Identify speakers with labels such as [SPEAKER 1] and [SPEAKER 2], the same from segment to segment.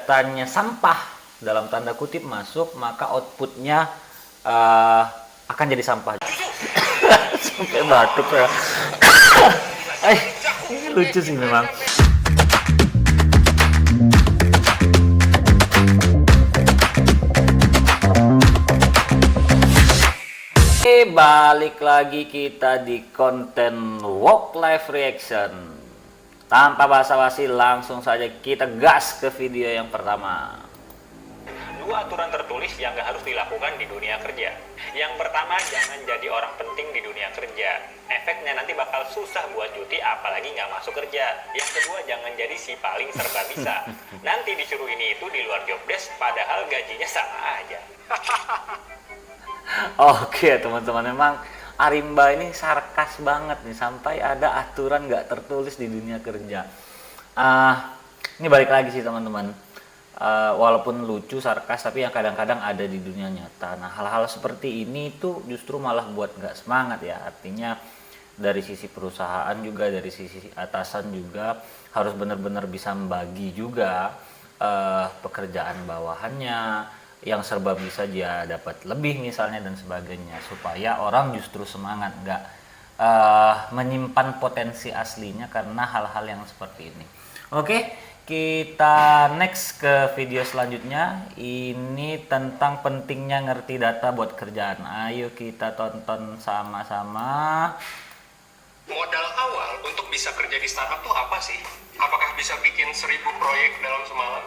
[SPEAKER 1] datanya sampah dalam tanda kutip masuk, maka outputnya akan jadi sampah. Sampai batuk ya. Ini lucu sih memang. Balik lagi kita di konten Walk Life Reaction. Tanpa basa-basi, langsung saja kita gas ke video yang pertama.
[SPEAKER 2] Dua aturan tertulis yang gak harus dilakukan di dunia kerja. Yang pertama, jangan jadi orang penting di dunia kerja. Efeknya nanti bakal susah buat cuti, apalagi gak masuk kerja. Yang kedua, jangan jadi si paling serba bisa. Nanti disuruh ini itu di luar job desk, padahal gajinya sama aja.
[SPEAKER 1] Oke teman-teman, memang Arimba ini sarkas banget nih, sampai ada aturan nggak tertulis di dunia kerja. Ini balik lagi sih teman-teman, walaupun lucu, sarkas, tapi yang kadang-kadang ada di dunia nyata. Nah, hal-hal seperti ini tuh justru malah buat nggak semangat ya. Artinya dari sisi perusahaan juga, dari sisi atasan juga harus benar-benar bisa membagi juga pekerjaan bawahannya, yang serba bisa dia dapat lebih misalnya dan sebagainya, supaya orang justru semangat, nggak menyimpan potensi aslinya karena hal-hal yang seperti ini. Oke, kita next ke video selanjutnya. Ini tentang pentingnya ngerti data buat kerjaan. Ayo kita tonton sama-sama.
[SPEAKER 3] Modal awal untuk bisa kerja di startup tuh apa sih? Apakah bisa bikin 1000 proyek dalam semalam?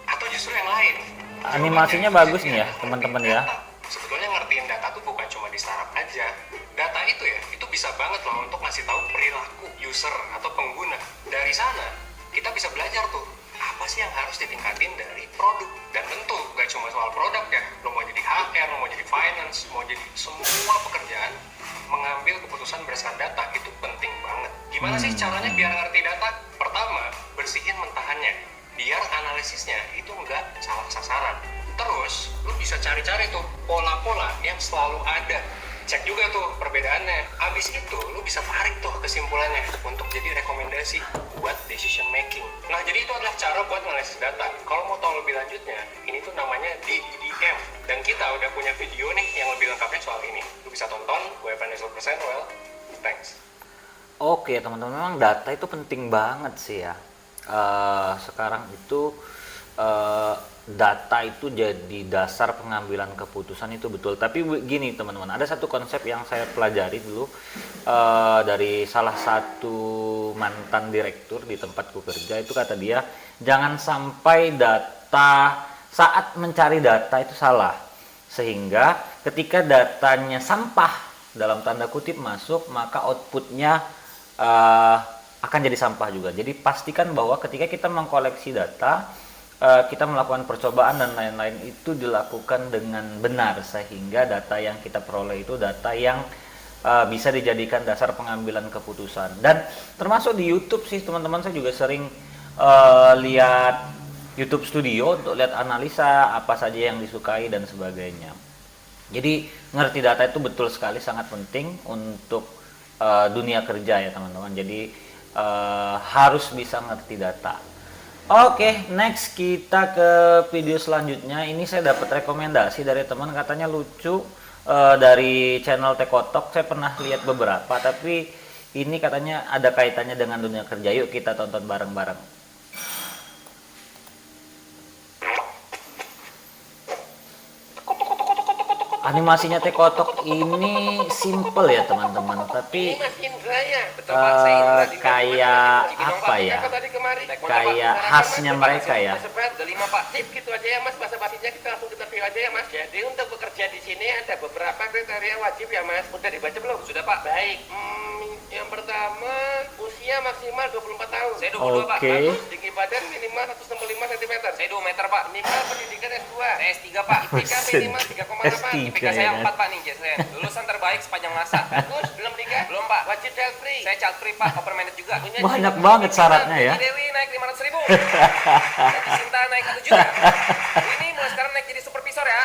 [SPEAKER 3] Atau justru yang lain?
[SPEAKER 1] Animasinya bagus nih ya teman-teman ya.
[SPEAKER 3] Sebetulnya ngertiin data tuh bukan cuma di startup aja. Data itu ya, itu bisa banget loh untuk ngasih tahu perilaku user atau pengguna. Dari sana, kita bisa belajar tuh, apa sih yang harus ditingkatin dari produk. Dan tentu, gak cuma soal produk ya. Lo mau jadi HR, lo mau jadi finance, mau jadi semua pekerjaan, mengambil keputusan berdasarkan data itu penting banget. Gimana sih caranya biar ngerti data? Pertama, bersihin mentahannya, biar analisisnya itu nggak salah sasaran. Terus, lu bisa cari-cari tuh pola-pola yang selalu ada. Cek juga tuh perbedaannya. Abis itu, lu bisa tarik tuh kesimpulannya untuk jadi rekomendasi buat decision making. Nah, jadi itu adalah cara buat analisis data. Kalau mau tahu lebih lanjutnya, ini tuh namanya DDM. Dan kita udah punya video nih yang lebih lengkapnya soal ini. Lu bisa tonton, gue Financial Percent, well, thanks.
[SPEAKER 1] Oke teman-teman, memang data itu penting banget sih ya. Sekarang itu data itu jadi dasar pengambilan keputusan, itu betul. Tapi gini teman-teman, ada satu konsep yang saya pelajari dulu dari salah satu mantan direktur di tempatku kerja. Itu kata dia, jangan sampai data, saat mencari data itu salah, sehingga ketika datanya sampah dalam tanda kutip masuk, maka outputnya akan jadi sampah juga. Jadi pastikan bahwa ketika kita mengkoleksi data, kita melakukan percobaan dan lain-lain, itu dilakukan dengan benar, sehingga data yang kita peroleh itu data yang bisa dijadikan dasar pengambilan keputusan. Dan termasuk di YouTube sih teman-teman, saya juga sering lihat YouTube Studio untuk lihat analisa apa saja yang disukai dan sebagainya. Jadi ngerti data itu betul sekali, sangat penting untuk dunia kerja ya teman-teman. Jadi harus bisa ngerti data. Oke, next kita ke video selanjutnya. Ini saya dapat rekomendasi dari teman, katanya lucu, dari channel Tekotok. Saya pernah lihat beberapa, tapi ini katanya ada kaitannya dengan dunia kerja. Yuk kita tonton bareng-bareng. Animasinya Tekotok ini simple ya teman-teman, tapi kayak apa ya, kayak khasnya mereka ya.
[SPEAKER 4] Ada 5 Pak, tip gitu aja ya Mas, bahasa basinya kita langsung kita view aja ya Mas. Jadi untuk bekerja di sini ada beberapa kriteria wajib ya Mas. Udah dibaca belum? Sudah Pak. Baik. Yang pertama, usia maksimal 24 tahun. Saya 22 Pak. Bagus, tinggi badan minimal 165 cm. Saya 2 meter Pak. Minimal pendidikan S2. Saya S3 Pak. IPK minimal 3,8. IPK saya 4 Pak nih, saya. Lulusan terbaik sepanjang masa. Bagus, belum nikah? Belum Pak. Wajib child free. Saya child free Pak, open minded juga.
[SPEAKER 1] Banyak banget syaratnya ya.
[SPEAKER 4] Dewi naik 500.000. Cinta naik 1 juta. Ini mulai sekarang naik jadi supervisor ya.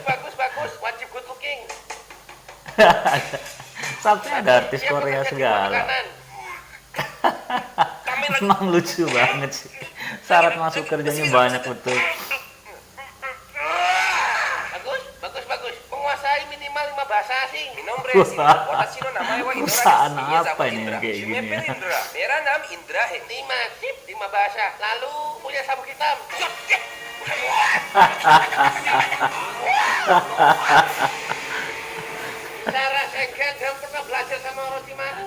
[SPEAKER 4] Bagus. Wajib good looking.
[SPEAKER 1] Sampai ada artis Korea segala. Emang lucu banget sih. Syarat masuk kerjanya banyak betul.
[SPEAKER 4] Bagus. Menguasai minimal 5 bahasa asing. Minombre
[SPEAKER 1] Wah.
[SPEAKER 4] sino, watasino namae wa Indra.
[SPEAKER 1] Perusahaan
[SPEAKER 4] Iya,
[SPEAKER 1] apa
[SPEAKER 4] sama
[SPEAKER 1] ini
[SPEAKER 4] Indra.
[SPEAKER 1] kayak gini
[SPEAKER 4] Shimepe
[SPEAKER 1] ya?
[SPEAKER 4] Indra. Daerah nam Indra. 5 sip, 5 bahasa. Lalu punya sabuk hitam. Cara engkel dan pernah belajar sama Orochimaru.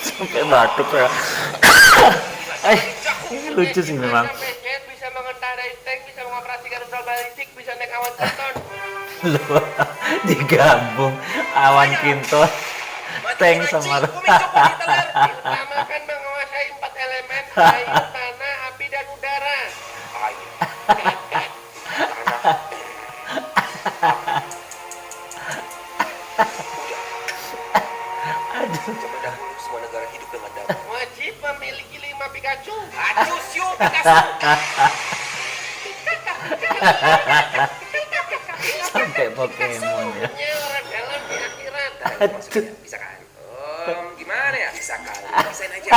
[SPEAKER 1] Sampai batuk ya. Ini lucu sih memang.
[SPEAKER 4] Bisa mengendarai tank, bisa mengoperasikan rudal balistik, bisa naik awan kinton.
[SPEAKER 1] Loh, digabung awan kinton, tank sama
[SPEAKER 4] Diutamakan menguasai 4 elemen, air, tanah, api, dan udara.
[SPEAKER 5] Zaman dahulu semua negara hidup dengan damai.
[SPEAKER 4] Wajib memiliki 5 Pikachu. Acusiu Pikachu.
[SPEAKER 1] sampai Pokemon ya.
[SPEAKER 4] Punya orang dalam di akhirat.
[SPEAKER 5] Maksudnya, bisa kan? Gimana ya? Bisa kan? Bisain aja.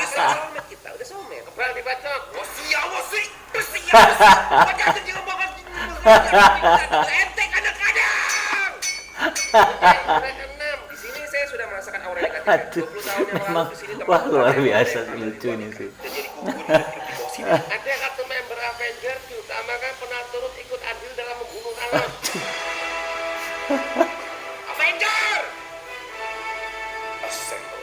[SPEAKER 5] Bisa somet kita, udah somet.
[SPEAKER 4] Kebal dibacok.
[SPEAKER 5] Wosia, wosi, wosia, wosi. Wajah kecil banget. Ente kadang-kadang.
[SPEAKER 4] Mereka 6.
[SPEAKER 5] Di sini saya sudah merasakan aura negatif.
[SPEAKER 1] Aduh,
[SPEAKER 5] 20 tahun yang lalu
[SPEAKER 1] memang
[SPEAKER 5] di sini
[SPEAKER 1] wah
[SPEAKER 5] teman-teman
[SPEAKER 1] luar
[SPEAKER 5] saya
[SPEAKER 1] biasa
[SPEAKER 5] mulai
[SPEAKER 1] lucu ini sih.
[SPEAKER 5] kita jadi gugur hidup di bawah sini.
[SPEAKER 4] Ada kartu member Avenger diutamakan pernah turut ikut andil dalam membunuh Thanos.
[SPEAKER 5] Avenger! Assemble.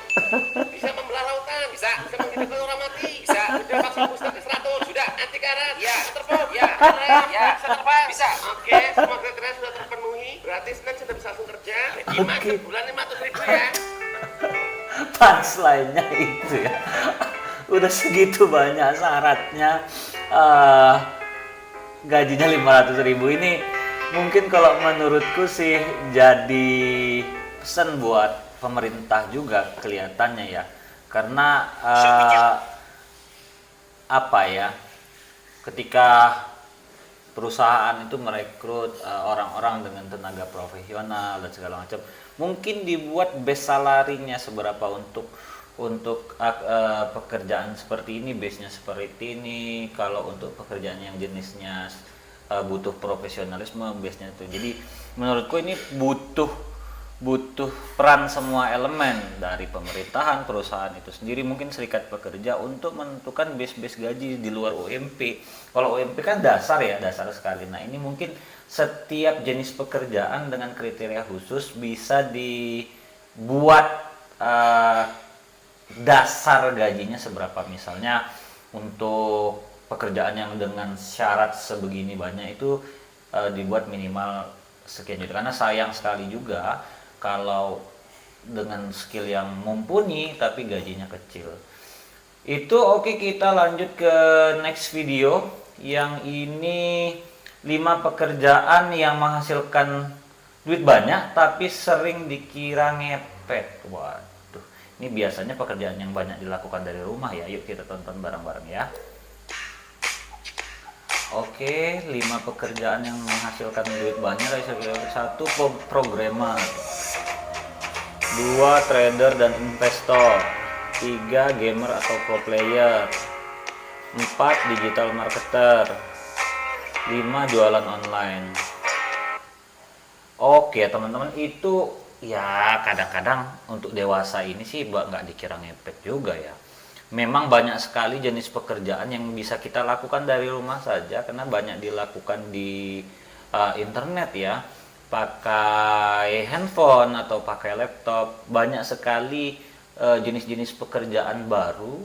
[SPEAKER 4] Bisa membelah lautan.
[SPEAKER 5] Bisa.
[SPEAKER 4] Bisa menghidupkan orang mati.
[SPEAKER 5] Bisa.
[SPEAKER 4] Udah vaksin booster ke 100. Sudah. Anti karat.
[SPEAKER 5] Ya.
[SPEAKER 4] Terpok.
[SPEAKER 5] Ya.
[SPEAKER 4] Rem.
[SPEAKER 5] Ya.
[SPEAKER 4] Bisa terbang.
[SPEAKER 5] Bisa.
[SPEAKER 4] Oke. Semua kriteria sudah terpenuhi. Berarti Senin sudah bisa langsung kerja. Dimas
[SPEAKER 1] Oke.
[SPEAKER 4] sebulan 500.000 ya.
[SPEAKER 1] Punchline-nya itu ya. Udah segitu banyak syaratnya, gajinya 500.000 ini mungkin kalau menurutku sih jadi pesan buat pemerintah juga kelihatannya ya, karena apa ya, ketika perusahaan itu merekrut orang-orang dengan tenaga profesional dan segala macam, mungkin dibuat base salarinya seberapa untuk pekerjaan seperti ini, base-nya seperti ini. Kalau untuk pekerjaan yang jenisnya butuh profesionalisme, base-nya itu. Jadi menurutku ini butuh peran semua elemen dari pemerintahan, perusahaan itu sendiri, mungkin serikat pekerja untuk menentukan base gaji di luar UMP. Kalau UMP kan dasar ya, dasar sekali. Nah ini mungkin setiap jenis pekerjaan dengan kriteria khusus bisa dibuat dasar gajinya seberapa. Misalnya untuk pekerjaan yang dengan syarat sebegini banyak itu dibuat minimal sekian juta, karena sayang sekali juga kalau dengan skill yang mumpuni tapi gajinya kecil. Itu oke, kita lanjut ke next video. Yang ini 5 pekerjaan yang menghasilkan duit banyak tapi sering dikira ngepet. Waduh, ini biasanya pekerjaan yang banyak dilakukan dari rumah ya. Yuk kita tonton bareng-bareng ya. Oke, 5 pekerjaan yang menghasilkan duit banyak dari satu programmer, 2 trader dan investor, 3 gamer atau pro player, 4 digital marketer, 5 jualan online. Oke teman-teman, itu ya kadang-kadang untuk dewasa ini sih nggak dikira ngepet juga ya. Memang banyak sekali jenis pekerjaan yang bisa kita lakukan dari rumah saja, karena banyak dilakukan di internet ya, pakai handphone atau pakai laptop. Banyak sekali jenis-jenis pekerjaan baru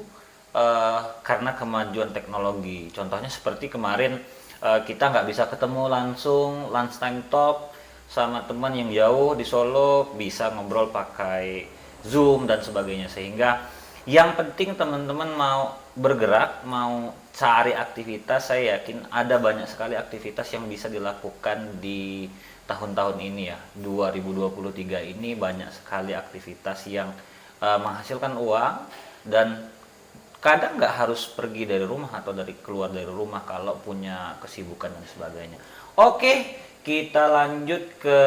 [SPEAKER 1] karena kemajuan teknologi. Contohnya seperti kemarin kita nggak bisa ketemu langsung lunchtime talk sama teman yang jauh di Solo, bisa ngobrol pakai Zoom dan sebagainya. Sehingga yang penting teman-teman mau bergerak, mau cari aktivitas, saya yakin ada banyak sekali aktivitas yang bisa dilakukan di tahun-tahun ini ya. 2023 ini banyak sekali aktivitas yang menghasilkan uang, dan kadang nggak harus pergi dari rumah atau keluar dari rumah kalau punya kesibukan dan sebagainya. Oke, kita lanjut ke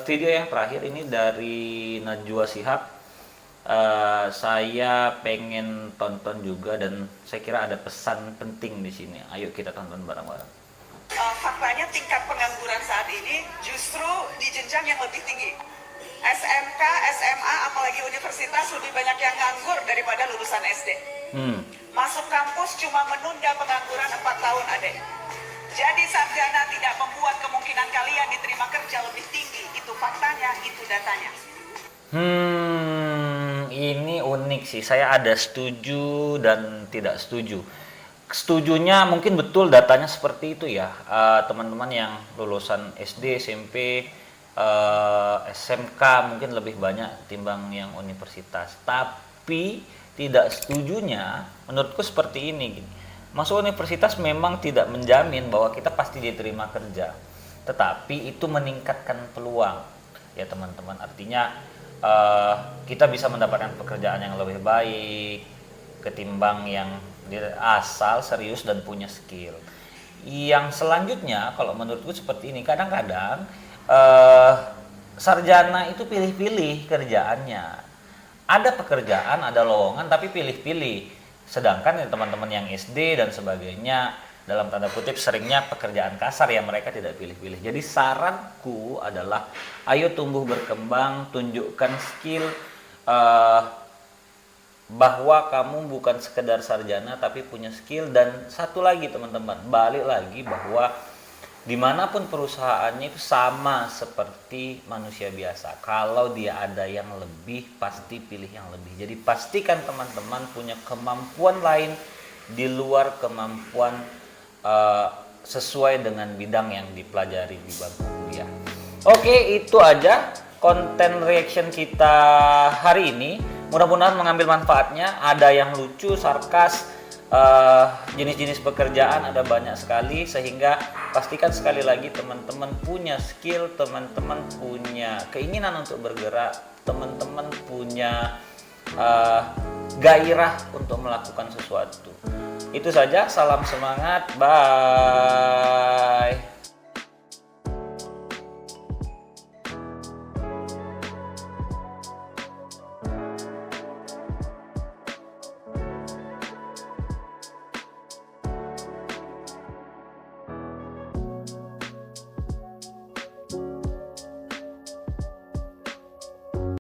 [SPEAKER 1] video yang terakhir, ini dari Najwa Shihab. saya pengen tonton juga dan saya kira ada pesan penting di sini. Ayo kita tonton bareng-bareng.
[SPEAKER 6] Faktanya tingkat pengangguran saat ini justru di jenjang yang lebih tinggi. SMK, SMA, apalagi universitas lebih banyak yang nganggur daripada lulusan SD. Masuk kampus cuma menunda pengangguran 4 tahun, adek. Jadi sarjana tidak membuat kemungkinan kalian diterima kerja lebih tinggi. Itu faktanya, itu datanya.
[SPEAKER 1] Ini unik sih. Saya ada setuju dan tidak setuju. Setujunya mungkin betul datanya seperti itu ya. Teman-teman yang lulusan SD, SMP, SMK mungkin lebih banyak timbang yang universitas. Tapi tidak setujunya menurutku seperti ini. Masuk universitas memang tidak menjamin bahwa kita pasti diterima kerja. Tetapi itu meningkatkan peluang ya teman-teman. Artinya kita bisa mendapatkan pekerjaan yang lebih baik ketimbang yang asal serius dan punya skill. Yang selanjutnya kalau menurutku seperti ini, kadang-kadang sarjana itu pilih-pilih kerjaannya. Ada pekerjaan, ada lowongan tapi pilih-pilih. Sedangkan ya, teman-teman yang SD dan sebagainya dalam tanda kutip seringnya pekerjaan kasar yang mereka tidak pilih-pilih. Jadi saranku adalah ayo tumbuh berkembang, tunjukkan skill, bahwa kamu bukan sekedar sarjana tapi punya skill. Dan satu lagi teman-teman, balik lagi bahwa dimanapun perusahaannya itu sama seperti manusia biasa. Kalau dia ada yang lebih, pasti pilih yang lebih. Jadi pastikan teman-teman punya kemampuan lain di luar kemampuan sesuai dengan bidang yang dipelajari di bangku kuliah. Oke, itu aja konten reaction kita hari ini. Mudah-mudahan mengambil manfaatnya. Ada yang lucu, sarkas, jenis-jenis pekerjaan ada banyak sekali, sehingga pastikan sekali lagi teman-teman punya skill, teman-teman punya keinginan untuk bergerak, teman-teman punya gairah untuk melakukan sesuatu. Itu saja, salam semangat, bye.